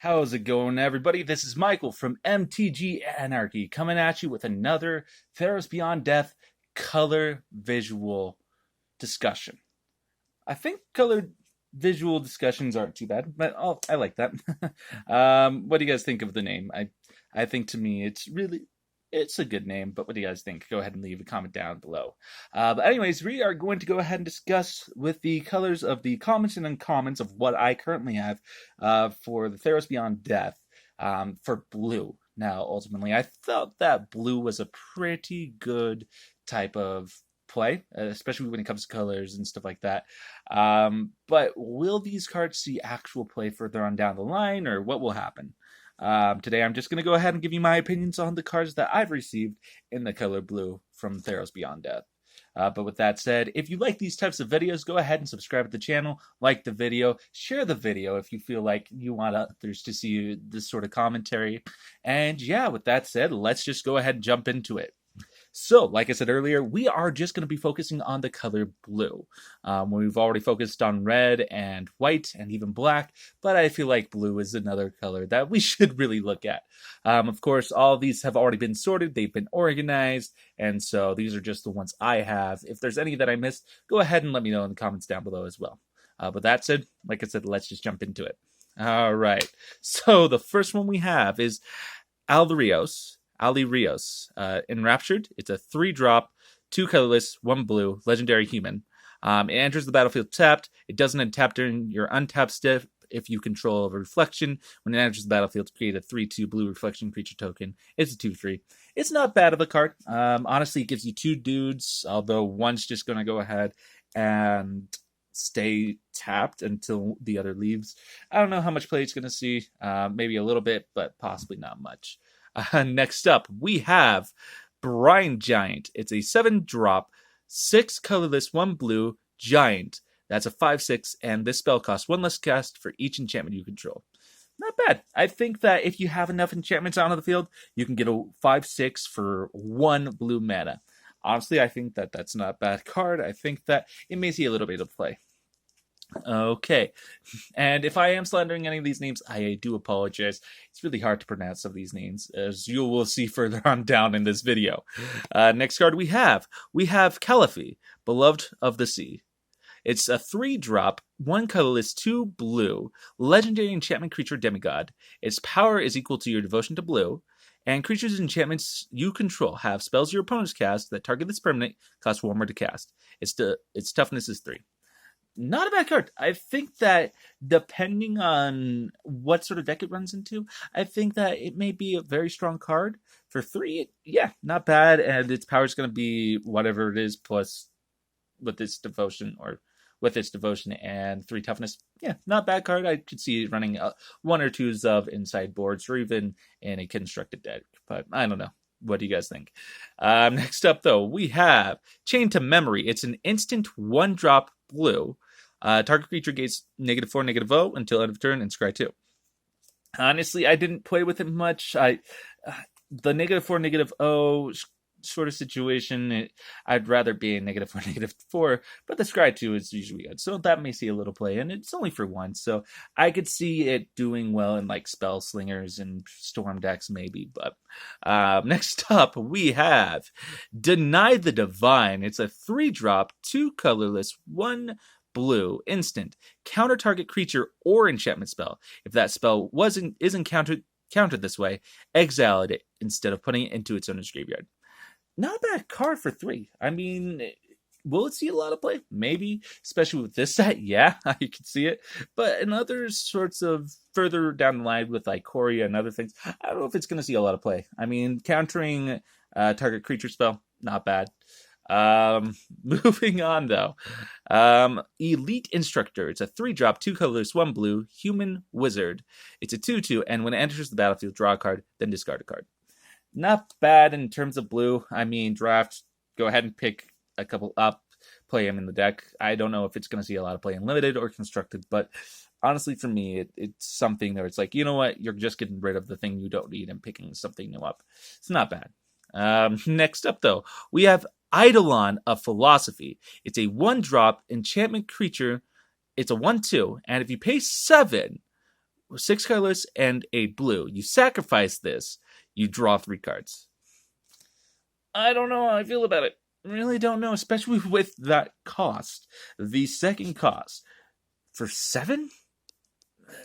How's it going, everybody? This is Michael from MTG Anarchy coming at you with another Theros Beyond Death color visual discussion. I think color visual discussions aren't too bad, but I like that. What do you guys think of the name? I think to me it's a good name, but what do you guys think? Go ahead and leave a comment down below. But anyways, we are going to go ahead and discuss with the colors of the commons and uncommons of what I currently have for the Theros Beyond Death for blue. Now, ultimately, I felt that blue was a pretty good type of play, especially when it comes to colors and stuff like that. But will these cards see actual play further on down the line, or what will happen? Today I'm just going to go ahead and give you my opinions on the cards that I've received in the color blue from Theros Beyond Death. But with that said, if you like these types of videos, go ahead and subscribe to the channel, like the video, share the video if you feel like you want others to see this sort of commentary. And yeah, with that said, let's just go ahead and jump into it. So, like I said earlier, we are just going to be focusing on the color blue. We've already focused on red and white and even black, but I feel like blue is another color that we should really look at. Of course, all of these have already been sorted, they've been organized, and so these are just the ones I have. If there's any that I missed, go ahead and let me know in the comments down below as well. But that said, like I said, let's just jump into it. All right, so the first one we have is Alirios. Enraptured. It's a 3-drop, 2 colorless, 1 blue, legendary human. It enters the battlefield tapped. It doesn't untap during your untap step if you control a reflection. When it enters the battlefield, create a 3/2 blue reflection creature token. It's a 2/3. It's not bad of a card. Honestly, it gives you 2 dudes, although one's just going to go ahead and stay tapped until the other leaves. I don't know how much play it's going to see. Maybe a little bit, but possibly not much. Next up, we have Brine Giant. It's a 7-drop, 6 colorless, 1 blue giant. That's a 5/6, and this spell costs 1 less cast for each enchantment you control. Not bad. I think that if you have enough enchantments out on the field, you can get a 5/6 for 1 blue mana. Honestly, I think that that's not a bad card. I think that it may see a little bit of play. Okay, and if I am slandering any of these names, I do apologize. It's really hard to pronounce some of these names, as you will see further on down in this video. Next card we have Caliphate, Beloved of the Sea. It's a 3-drop, 1 colorless, 2 blue, legendary enchantment creature demigod. Its power is equal to your devotion to blue, and creatures and enchantments you control have spells your opponents cast that target this permanent cost 1 more to cast. Its toughness is 3. Not a bad card. I think that depending on what sort of deck it runs into, I think that it may be a very strong card. For 3, yeah, not bad. And its power is going to be whatever it is plus with its devotion and 3 toughness. Yeah, not bad card. I could see it running 1 or 2s of inside boards or even in a constructed deck. But I don't know. What do you guys think? Next up, though, we have Chain to Memory. It's an instant 1-drop blue. Target creature gains -4/-0 until end of turn and scry 2. Honestly, I didn't play with it much. The -4/-0 sort of situation, I'd rather be a -4/-4, but the scry 2 is usually good. So that may see a little play, and it's only for 1. So I could see it doing well in like Spell Slingers and Storm decks maybe. But next up, we have Deny the Divine. It's a 3-drop, 2 colorless, 1 blue instant. Counter target creature or enchantment spell. If that spell isn't countered this way, exile it instead of putting it into its owner's graveyard. Not a bad card for 3. I mean, will it see a lot of play? Maybe, especially with this set. Yeah, you can see it. But in other sorts of further down the line with like Coria and other things, I don't know if it's going to see a lot of play. I mean, countering target creature spell, not bad. Moving on though. Elite Instructor. It's a 3-drop, 2 colorless, 1 blue, human wizard. It's a 2/2, and when it enters the battlefield, draw a card, then discard a card. Not bad in terms of blue. I mean, draft, go ahead and pick a couple up, play them in the deck. I don't know if it's going to see a lot of play in limited or constructed, but honestly, for me, it's something where it's like, you know what, you're just getting rid of the thing you don't need and picking something new up. It's not bad. Next up, though, we have Eidolon of Philosophy. It's a 1-drop enchantment creature. It's a 1/2, and if you pay 7, 6 colorless and a blue. You sacrifice this, you draw 3 cards. I don't know how I feel about it. I really don't know, especially with that cost. The second cost. For 7?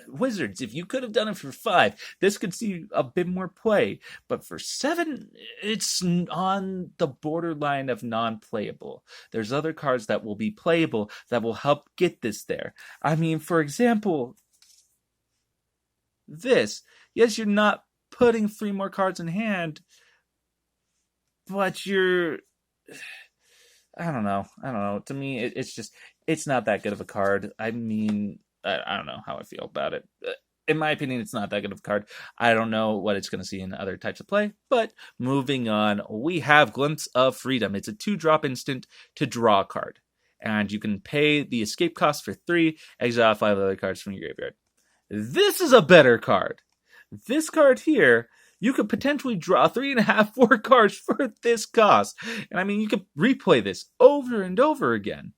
Wizards, if you could have done it for 5, this could see a bit more play. But for 7, it's on the borderline of non-playable. There's other cards that will be playable that will help get this there. I mean, for example, this. Yes, you're not putting 3 more cards in hand, but you're... I don't know. To me, it's not that good of a card. I mean, I don't know how I feel about it. In my opinion, it's not that good of a card. I don't know what it's going to see in other types of play. But moving on, we have Glimpse of Freedom. It's a 2-drop instant to draw a card. And you can pay the escape cost for 3, exile 5 other cards from your graveyard. This is a better card. This card here, you could potentially draw 3.5, 4 cards for this cost. And I mean, you could replay this over and over again.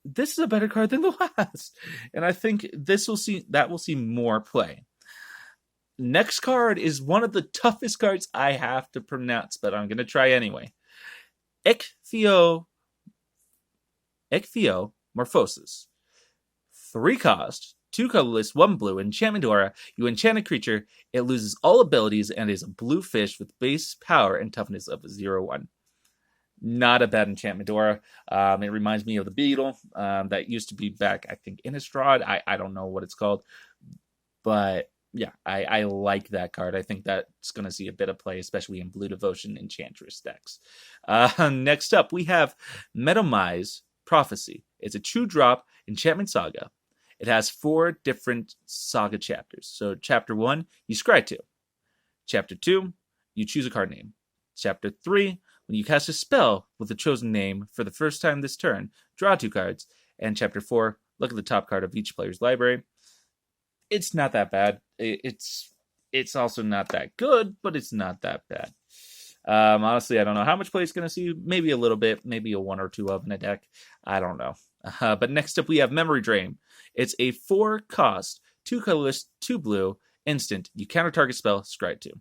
This is a better card than the last. And I think that will see more play. Next card is one of the toughest cards I have to pronounce, but I'm going to try anyway. Ichthyomorphosis. 3 cost, 2 colorless, 1 blue, enchantment aura. You enchant a creature, it loses all abilities and is a blue fish with base power and toughness of 0/1. Not a bad enchantment aura. It reminds me of the beetle that used to be back, I think, Innistrad. I don't know what it's called. But yeah, I like that card. I think that's going to see a bit of play, especially in Blue Devotion Enchantress decks. Next up, we have Metamai's Prophecy. It's a 2-drop enchantment saga. It has 4 different saga chapters. So chapter 1, you scry 2. Chapter 2, you choose a card name. Chapter 3, when you cast a spell with a chosen name for the first time this turn, draw 2 cards. And chapter 4, look at the top card of each player's library. It's not that bad. It's also not that good, but it's not that bad. Honestly, I don't know how much play it's going to see. Maybe a little bit, maybe a 1 or 2 of in a deck. I don't know. But next up, we have Memory Drain. It's a 4 cost, 2 colorless, 2 blue, instant. You counter target spell, scry 2.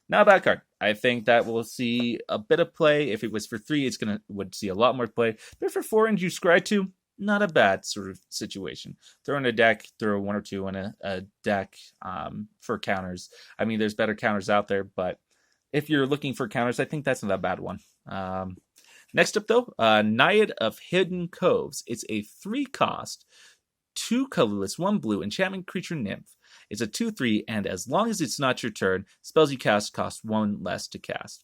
Not a bad card. I think that will see a bit of play. If it was for 3, would see a lot more play. But for 4 and you scry 2, not a bad sort of situation. Throw in a deck, throw 1 or 2 in a deck for counters. I mean, there's better counters out there, but if you're looking for counters, I think that's not a bad one. Next up, though, Naiad of Hidden Coves. It's a 3 cost, 2 colorless, 1 blue, enchantment creature nymph. It's a 2/3, and as long as it's not your turn, spells you cast cost 1 less to cast.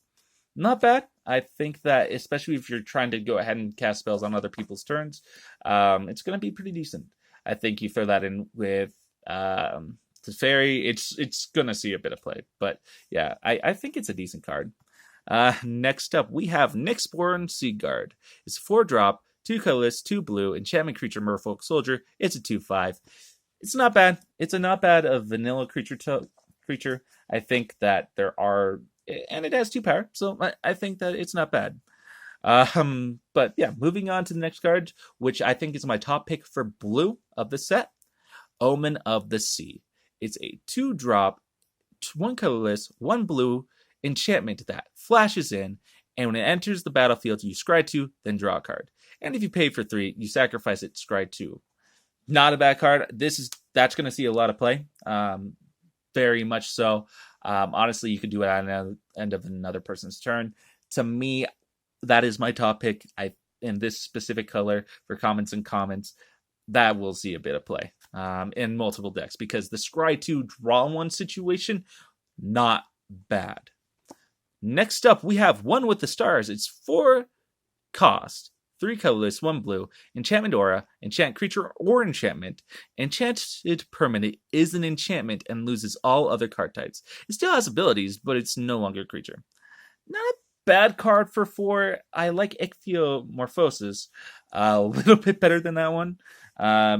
Not bad. I think that, especially if you're trying to go ahead and cast spells on other people's turns, it's going to be pretty decent. I think you throw that in with the Fairy, it's going to see a bit of play. But yeah, I think it's a decent card. Next up, we have Nyxborn Seaguard. It's a 4-drop, 2 colorless, 2 blue, enchantment creature, merfolk soldier. It's a 2/5. It's not bad. It's a not bad of vanilla creature. I think that there are, and it has 2 power, so I think that it's not bad. But yeah, moving on to the next card, which I think is my top pick for blue of the set, Omen of the Sea. It's a 2-drop, 1 colorless, 1 blue enchantment that flashes in, and when it enters the battlefield, you scry 2, then draw a card. And if you pay for 3, you sacrifice it, scry 2. Not a bad card. That's going to see a lot of play. Very much so. Honestly, you could do it at the end of another person's turn. To me, that is my top pick. In this specific color for commons and commons, that will see a bit of play in multiple decks, because the scry 2 draw 1 situation, not bad. Next up, we have One with the Stars. It's 4 cost, 3 colorless, 1 blue, enchantment aura, enchant creature or enchantment. Enchanted permanent is an enchantment and loses all other card types. It still has abilities, but it's no longer a creature. Not a bad card for 4. I like Ichthyomorphosis a little bit better than that one,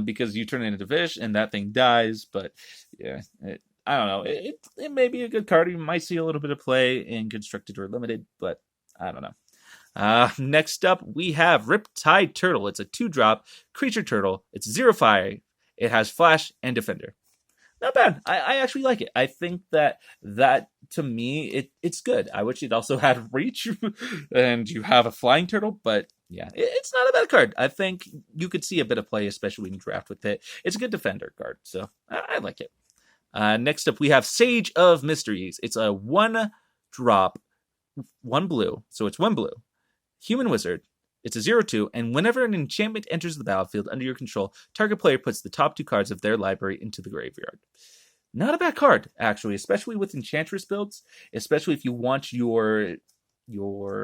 because you turn it into fish and that thing dies. But yeah, I don't know. It may be a good card. You might see a little bit of play in constructed or limited, but I don't know. Next up, we have Riptide Turtle. It's a 2-drop creature turtle. It's 0/5. It has Flash and Defender. not bad. I actually like it. I think that to me it's good. I wish it also had reach, and you have a flying turtle, but yeah, it's not a bad card. I think you could see a bit of play, especially when you draft with it. It's a good defender card, so I like it. Next up, we have Sage of Mysteries. It's a 1-drop, 1 blue, so it's 1 blue. Human Wizard. It's a 0/2, and whenever an enchantment enters the battlefield under your control, target player puts the top 2 cards of their library into the graveyard. Not a bad card, actually, especially with Enchantress builds, especially if you want your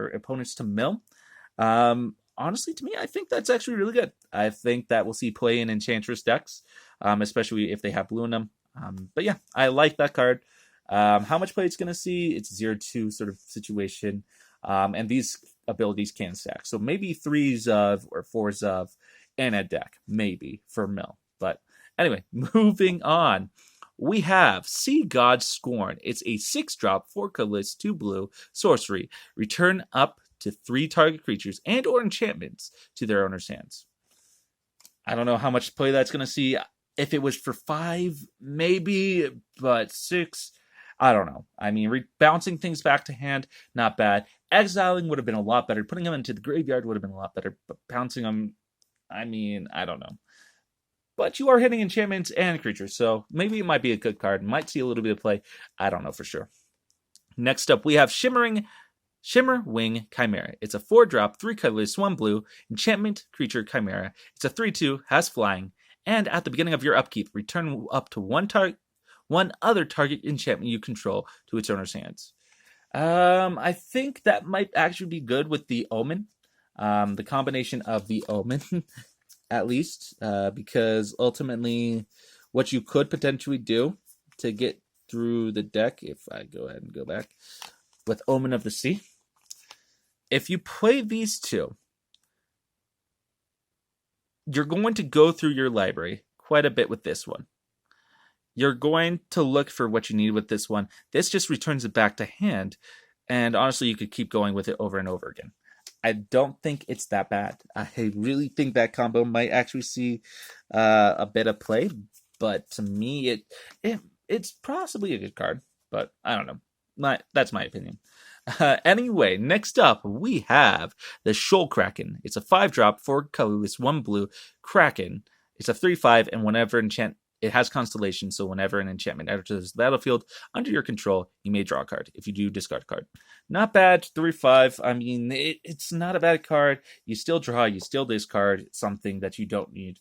opponents to mill. Honestly, to me, I think that's actually really good. I think that we'll see play in Enchantress decks, especially if they have blue in them. But yeah, I like that card. How much play it's going to see? It's a 0/2 sort of situation. And these abilities can stack. So maybe 3s of or 4s of in a deck, maybe for mill. But anyway, moving on. We have Sea God Scorn. It's a 6-drop, 4 colorless, 2 blue sorcery. Return up to 3 target creatures and or enchantments to their owner's hands. I don't know how much play that's going to see. If it was for 5, maybe, but 6, I don't know. I mean, bouncing things back to hand, not bad. Exiling would have been a lot better. Putting them into the graveyard would have been a lot better. But bouncing them, I mean, I don't know. But you are hitting enchantments and creatures, so maybe it might be a good card. Might see a little bit of play. I don't know for sure. Next up, we have Shimmer Wing Chimera. It's a 4-drop, 3 colorless, 1 blue, enchantment creature chimera. It's a 3/2, has flying, and at the beginning of your upkeep, return up to one other target enchantment you control to its owner's hands. I think that might actually be good with the Omen. The combination of the Omen, at least, because ultimately what you could potentially do to get through the deck, if I go ahead and go back, with Omen of the Sea, if you play these two, you're going to go through your library quite a bit with this one. You're going to look for what you need with this one. This just returns it back to hand, and honestly, you could keep going with it over and over again. I don't think it's that bad. I really think that combo might actually see a bit of play, but to me, it's possibly a good card, but I don't know. That's my opinion. Anyway, next up, we have the Shoal Kraken. It's a 5-drop, 4 colorless, 1 blue Kraken. It's a 3/5, and whenever it has Constellation, so whenever an enchantment enters the battlefield under your control, you may draw a card. If you do, discard a card. Not bad, 3/5. I mean, it's not a bad card. You still draw, you still discard something that you don't need.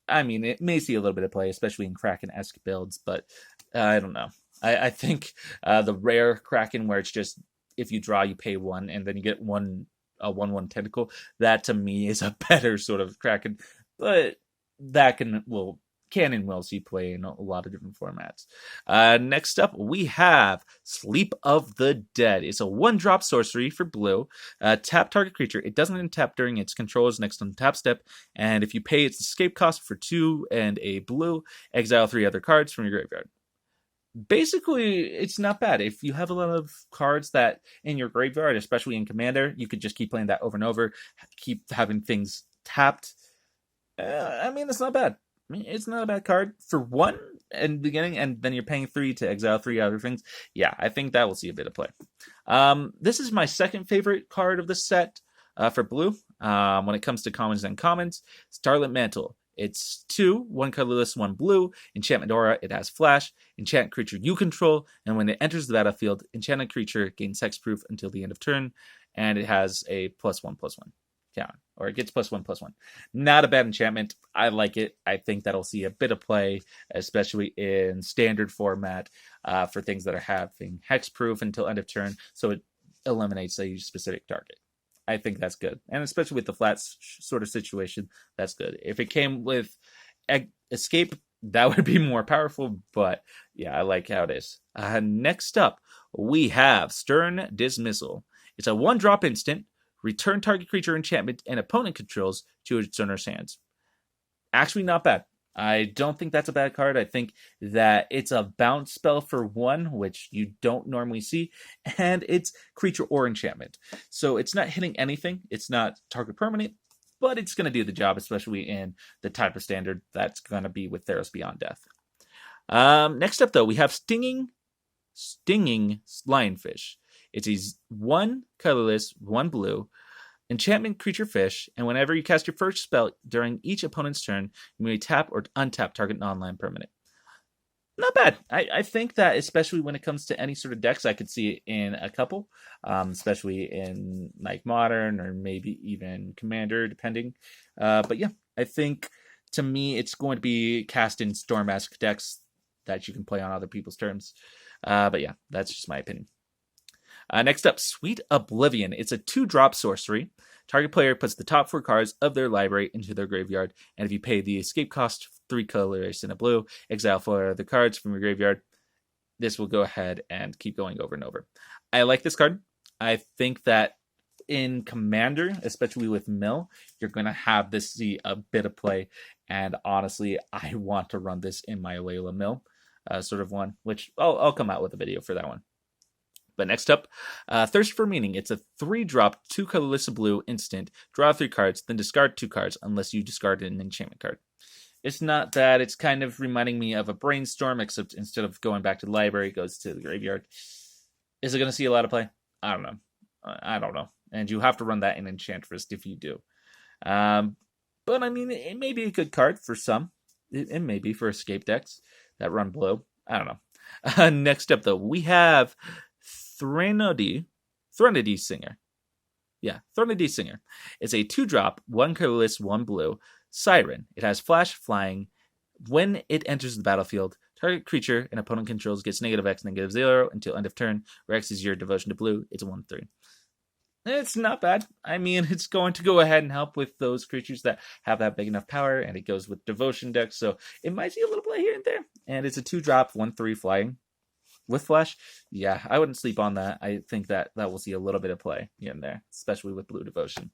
I mean, it may see a little bit of play, especially in Kraken-esque builds, but I don't know. I think the rare Kraken, where it's just if you draw, you pay 1, and then you get a 1/1 tentacle, that to me is a better sort of Kraken. But that can and will see play in a lot of different formats. Next up, we have Sleep of the Dead. It's a 1-drop sorcery for blue. Tap target creature. It doesn't untap during its controller's next untap step, and if you pay its escape cost for 2 and a blue, exile 3 other cards from your graveyard. Basically, it's not bad. If you have a lot of cards that in your graveyard, especially in Commander, you could just keep playing that over and over, keep having things tapped. I mean, it's not bad. I mean, it's not a bad card for 1 in the beginning, and then you're paying 3 to exile 3 other things. Yeah, I think that will see a bit of play. This is my second favorite card of the set for blue. When it comes to commons and uncommons, Starlit Mantle. It's 2, 1 colorless, 1 blue, enchantment aura, it has flash, enchant creature you control, and when it enters the battlefield, enchanted creature gains hexproof until the end of turn, and it has a +1/+1 counter, or it gets +1/+1. Not a bad enchantment. I like it. I think that'll see a bit of play, especially in standard format for things that are having hexproof until end of turn, so it eliminates a specific target. I think that's good. And especially with the flat sort of situation, that's good. If it came with escape, that would be more powerful. But yeah, I like how it is. Next up, we have Stern Dismissal. It's a 1-drop instant. Return target creature enchantment and opponent controls to its owner's hands. Actually, not bad. I don't think that's a bad card. I think that it's a bounce spell for 1, which you don't normally see, and it's creature or enchantment. So it's not hitting anything. It's not target permanent, but it's going to do the job, especially in the type of standard that's going to be with Theros Beyond Death. Next up, though, we have Stinging Lionfish. It's a 1 colorless, 1 blue enchantment creature fish, and whenever you cast your first spell during each opponent's turn, you may tap or untap target non-land permanent. Not bad. I think that especially when it comes to any sort of decks, I could see it in a couple, especially in like Modern or maybe even Commander, depending. But yeah, I think to me it's going to be cast in Storm-esque decks that you can play on other people's terms. But yeah, that's just my opinion. Next up, Sweet Oblivion. It's a 2-drop sorcery. Target player puts the top 4 cards of their library into their graveyard, and if you pay the escape cost 3 colors in a blue, exile 4 other cards from your graveyard. This will go ahead and keep going over and over. I like this card. I think that in Commander, especially with Mill, you're going to have this see a bit of play, and honestly, I want to run this in my Layla Mill sort of one, which I'll come out with a video for that one. But next up, Thirst for Meaning. It's a 3-drop, 2 colorless blue instant. Draw 3 cards, then discard 2 cards unless you discard an enchantment card. It's not that. It's kind of reminding me of a Brainstorm, except instead of going back to the library, it goes to the graveyard. Is it going to see a lot of play? I don't know. And you have to run that in Enchantress if you do. But I mean, it may be a good card for some. It may be for escape decks that run blue. I don't know. Next up, though, we have Threnody Singer. Yeah, Threnody Singer. It's a 2-drop, 1 colorless, 1 blue Siren. It has flash, flying. When it enters the battlefield, target creature an opponent controls gets -X, -0 until end of turn, where X is your devotion to blue. It's a 1/3. It's not bad. I mean, it's going to go ahead and help with those creatures that have that big enough power, and it goes with devotion decks, so it might see a little play here and there. And it's a 2-drop, 1/3 flying. With flash, yeah, I wouldn't sleep on that. I think that will see a little bit of play here and there, especially with blue devotion.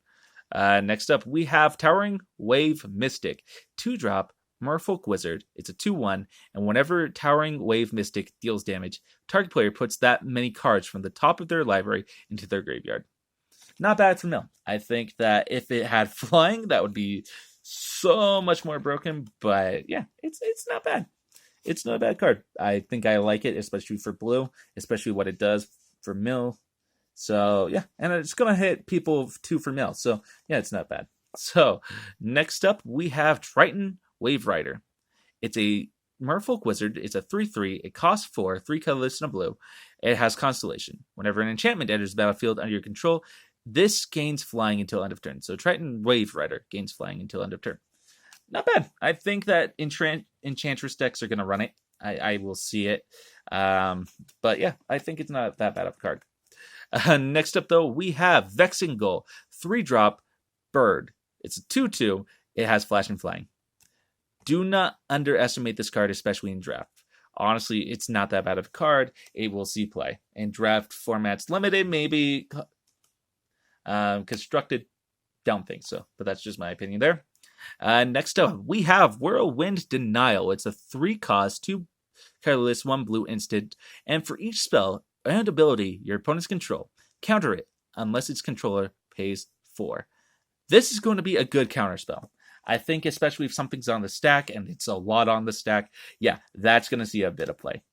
Next up, we have Towering Wave Mystic. 2-drop, Merfolk Wizard. It's a 2/1, and whenever Towering Wave Mystic deals damage, target player puts that many cards from the top of their library into their graveyard. Not bad for Mill. I think that if it had flying, that would be so much more broken, but yeah, it's not bad. It's not a bad card. I think I like it, especially for blue, especially what it does for Mill. So, yeah, and it's going to hit people too for Mill. So, yeah, it's not bad. So, next up, we have Triton Wave Rider. It's a Merfolk Wizard. It's a 3/3. It costs 4, 3 colorless and a blue. It has Constellation. Whenever an enchantment enters the battlefield under your control, this gains flying until end of turn. So, Triton Wave Rider gains flying until end of turn. Not bad. I think that Enchantress decks are going to run it. I will see it. But yeah, I think it's not that bad of a card. Next up, though, we have Vexing Gull. 3-drop bird. It's a 2/2. It has flash and flying. Do not underestimate this card, especially in draft. Honestly, it's not that bad of a card. It will see play. In draft formats, limited, maybe constructed. Don't think so. But that's just my opinion there. Next up, we have Whirlwind Denial. It's a 3-cost, 2 colorless, 1 blue instant, and for each spell and ability your opponents control, counter it unless its controller pays 4. This is going to be a good counter spell. I think especially if something's on the stack, and it's a lot on the stack, yeah, that's going to see a bit of play.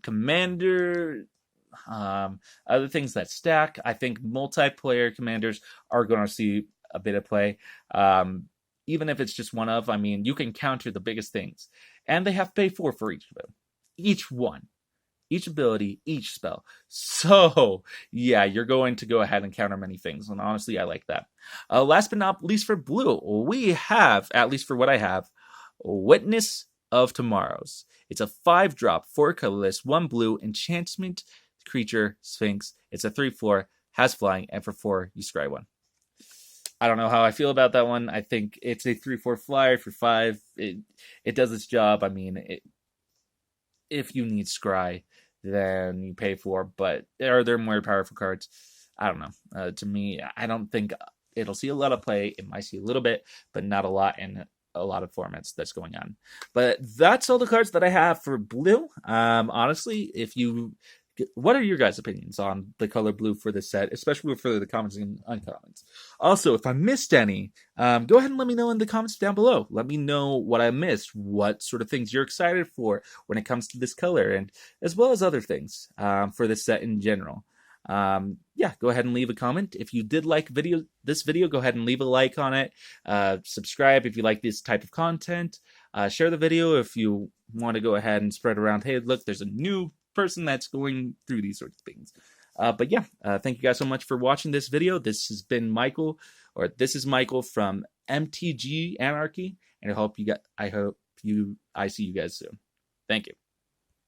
Commander, other things that stack, I think multiplayer commanders are going to see a bit of play. Even if it's just one of, I mean, you can counter the biggest things. And they have to pay 4 for each of them. Each one. Each ability, each spell. So, yeah, you're going to go ahead and counter many things. And honestly, I like that. Last but not least for blue, we have, at least for what I have, Witness of Tomorrows. It's a 5-drop, 4 colorless, 1 blue enchantment creature Sphinx. It's a 3/4, has flying, and for 4, you scry 1. I don't know how I feel about that one. I think it's a 3/4 flyer for 5. It does its job. I mean, if you need scry, then you pay 4. But are there more powerful cards? I don't know. To me, I don't think it'll see a lot of play. It might see a little bit, but not a lot in a lot of formats that's going on. But that's all the cards that I have for blue. Honestly, if you What are your guys' opinions on the color blue for this set, especially for the commons and uncommons? Also, if I missed any, go ahead and let me know in the comments down below. Let me know what I missed, what sort of things you're excited for when it comes to this color, and as well as other things for this set in general. Yeah, go ahead and leave a comment. If you did like this video, go ahead and leave a like on it. Subscribe if you like this type of content. Share the video if you want to go ahead and spread around, hey, look, there's a new person that's going through these sorts of things. But yeah, thank you guys so much for watching this video. This has been Michael, or this is Michael from MTG Anarchy, and I see you guys soon. Thank you.